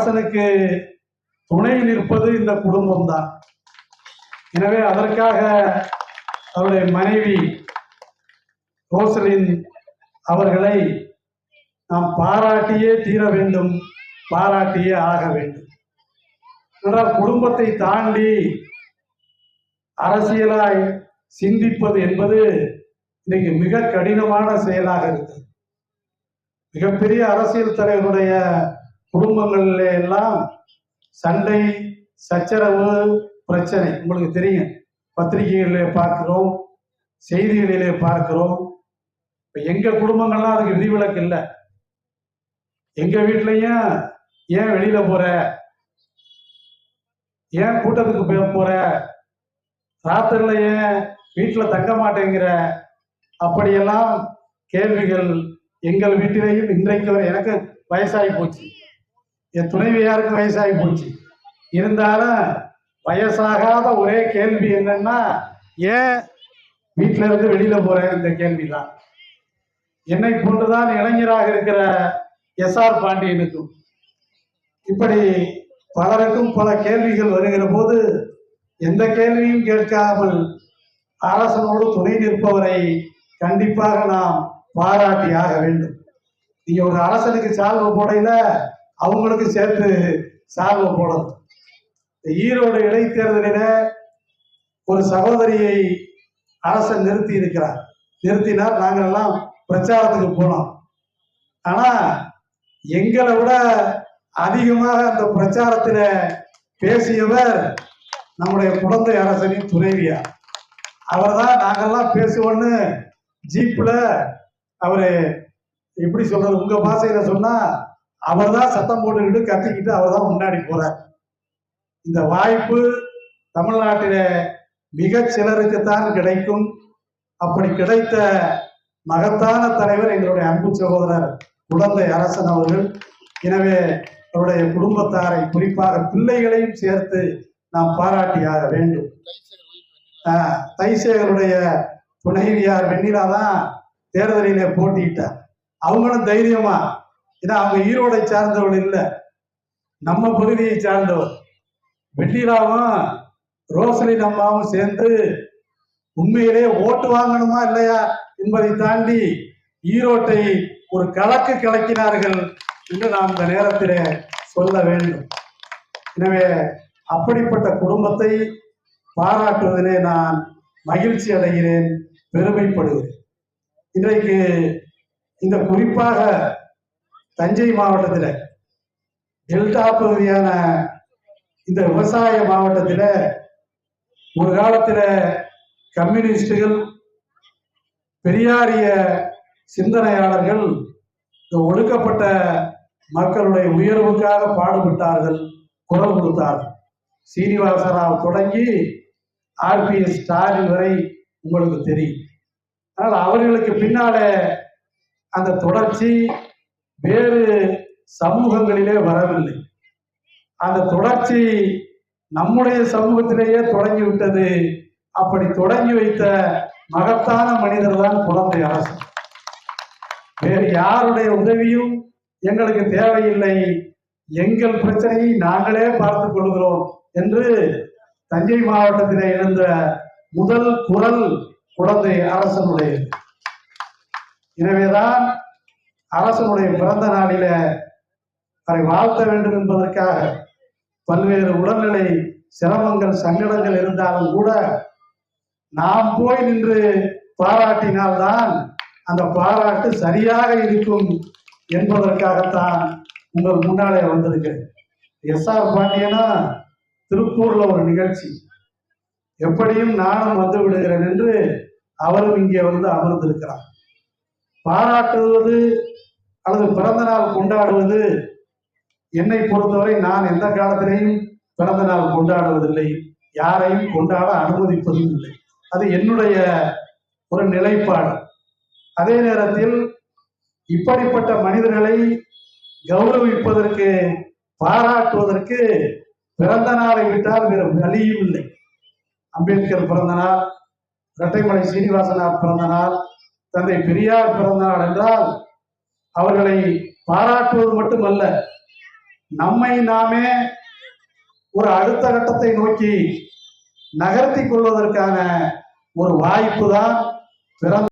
அரசனுக்கு துணை நிற்பது இந்த குடும்பம் தான். எனவே அதற்காக அவருடைய மனைவி ரோசலின் அவர்களை நாம் பாராட்டியே தீர வேண்டும், பாராட்டியே ஆக வேண்டும். என்றால் குடும்பத்தை தாண்டி அரசியலாய் சிந்திப்பது என்பது இன்னைக்கு மிக கடினமான செயலாக இருக்கு. மிகப்பெரிய அரசியல் தலைவருடைய குடும்பங்களில் எல்லாம் சண்டை, சச்சரவு, பிரச்சனை உங்களுக்கு தெரியும். பத்திரிகைகளிலே பார்க்கிறோம், செய்திகளிலே பார்க்கிறோம். இப்ப எங்க குடும்பங்கள்லாம் அதுக்கு விதிவிலக்கு இல்லை. எங்க வீட்லயும் ஏன் வெளியில போற, ஏன் கூட்டத்துக்கு போற, ராத்திரில ஏன் வீட்டுல தங்க மாட்டேங்கிற, அப்படியெல்லாம் கேள்விகள் எங்கள் வீட்டிலேயும் இன்றைக்கு வரை. எனக்கு வயசாகி போச்சு, என் துணைவியாருக்கு வயசாகி போச்சு. இருந்தாலும் வயசாகாத ஒரே கேள்வி என்னன்னா, ஏன் வீட்டில இருந்து வெளியில போறேன், இந்த கேள்விதான். என்னை போன்றுதான் இளைஞராக இருக்கிற எஸ்ஆர் பாண்டியனுக்கும் இப்படி பலருக்கும் பல கேள்விகள் வருகிற போது எந்த கேள்வியும் கேட்காமல் அரசனோடு துணை நிற்பவரை கண்டிப்பாக நாம் பாராட்டி ஆக வேண்டும். நீங்க ஒரு அரசனுக்கு சால்வை போடையில அவங்களுக்கு சேர்த்து சால்வை போடணும். ஈரோடு இடைத்தேர்தலில ஒரு சகோதரியை அரசன் நிறுத்தினார். நாங்கள் எல்லாம் பிரச்சாரத்துக்கு போனோம். ஆனா எங்களை விட அதிகமாக அந்த பிரச்சாரத்துல பேசியவர் நம்முடைய குழந்தை அரசனின் துணைவியார். அவர் தான் நாங்கெல்லாம் பேசுவோன்னு ஜீப்ல அவரு எப்படி சொல்றது, உங்க பாஷையில சொன்னா அவர் தான் சத்தம் போட்டுக்கிட்டு கத்திக்கிட்டு அவர் தான் முன்னாடி போறார். இந்த வாய்ப்பு தமிழ்நாட்டில மிக சிலருக்குத்தான் கிடைக்கும். அப்படி கிடைத்த மகத்தான தலைவர் எங்களுடைய அன்பு சகோதரர் குழந்தை அரசன் அவர்கள். எனவே அவருடைய குடும்பத்தாரை, குறிப்பாக பிள்ளைகளையும் சேர்த்து நாம் பாராட்டியாக வேண்டும். தைசேகருடைய துணைவியார் வெண்ணிலா தான் தேர்தலிலே போட்டியிட்டார். அவங்களும் தைரியமா, ஏன்னா அவங்க ஈரோடை சார்ந்தவள் இல்லை, நம்ம பகுதியை சார்ந்தவர். வெண்ணிலாவும் ரோசலின் அம்மாவும் சேர்ந்து உண்மையிலே ஓட்டு வாங்கணுமா இல்லையா என்பதை தாண்டி ஈரோட்டை ஒரு கலக்கு கலக்கினார்கள் என்று நாம் இந்த நேரத்தில் சொல்ல வேண்டும். எனவே அப்படிப்பட்ட குடும்பத்தை பாராட்டுவதிலே நான் மகிழ்ச்சி அடைகிறேன், பெருமைப்படுகிறேன். இன்றைக்கு இந்த குறிப்பாக தஞ்சை மாவட்டத்தில் டெல்டா பகுதியான இந்த விவசாய மாவட்டத்தில் ஒரு காலத்தில் கம்யூனிஸ்டுகள், பெரியாரிய சிந்தனையாளர்கள் இந்த ஒடுக்கப்பட்ட மக்களுடைய உயர்வுக்காக பாடுபட்டார்கள், குரல் கொடுத்தார்கள். சீனிவாசராவ் தொடங்கி RPS ஸ்டாலின் வரை உங்களுக்கு தெரியும். ஆனால் அவர்களுக்கு பின்னாலே அந்த தொடர்ச்சி வேறு சமூகங்களிலே வரவில்லை. அந்த தொடர்ச்சி நம்முடைய சமூகத்திலேயே தொடங்கி விட்டது. அப்படி தொடங்கி வைத்த மகத்தான மனிதர் தான் குழந்தை அரசு. வேறு யாருடைய உதவியும் எங்களுக்கு தேவையில்லை, எங்கள் பிரச்சனையை நாங்களே பார்த்துக் கொள்கிறோம் என்று தஞ்சை மாவட்டத்தில் எழுந்த முதல் குரல் குழந்தை அரசனுடையது. எனவேதான் அரசனுடைய பிறந்த நாளில அவரை வாழ்த்த வேண்டும் என்பதற்காக பல்வேறு உடல்நிலை சிரமங்கள், சங்கடங்கள் இருந்தாலும் கூட நாம் போய் நின்று பாராட்டினால்தான் அந்த பாராட்டு சரியாக இருக்கும் என்பதற்காகத்தான் உங்கள் முன்னாலே வந்திருக்கிறேன். எஸ்ஆர் பாண்டியனா திருப்பூர்ல ஒரு நிகழ்ச்சி, எப்படியும் நானும் வந்து விடுகிறேன் என்று அவரும் இங்கே வந்து அமர்ந்திருக்கிறார். பாராட்டுவது அல்லது பிறந்த நாள் கொண்டாடுவது, என்னை பொறுத்தவரை நான் எந்த காலத்திலையும் பிறந்த நாள் கொண்டாடுவதில்லை, யாரையும் கொண்டாட அனுமதிப்பதும் இல்லை. அது என்னுடைய ஒரு நிலைப்பாடு. அதே நேரத்தில் இப்படிப்பட்ட மனிதர்களை கௌரவிப்பதற்கு, பாராட்டுவதற்கு பிறந்த நாளை விட்டால் வேறு வழியும் இல்லை. அம்பேத்கர் பிறந்த நாள், இரட்டைமலை சீனிவாசனார் பிறந்த நாள், தந்தை பெரியார் பிறந்த நாள் என்றால் அவர்களை பாராட்டுவது மட்டுமல்ல, நம்மை நாமே ஒரு அடுத்த கட்டத்தை நோக்கி நகர்த்தி கொள்வதற்கான ஒரு வாய்ப்பு தான் பிறந்த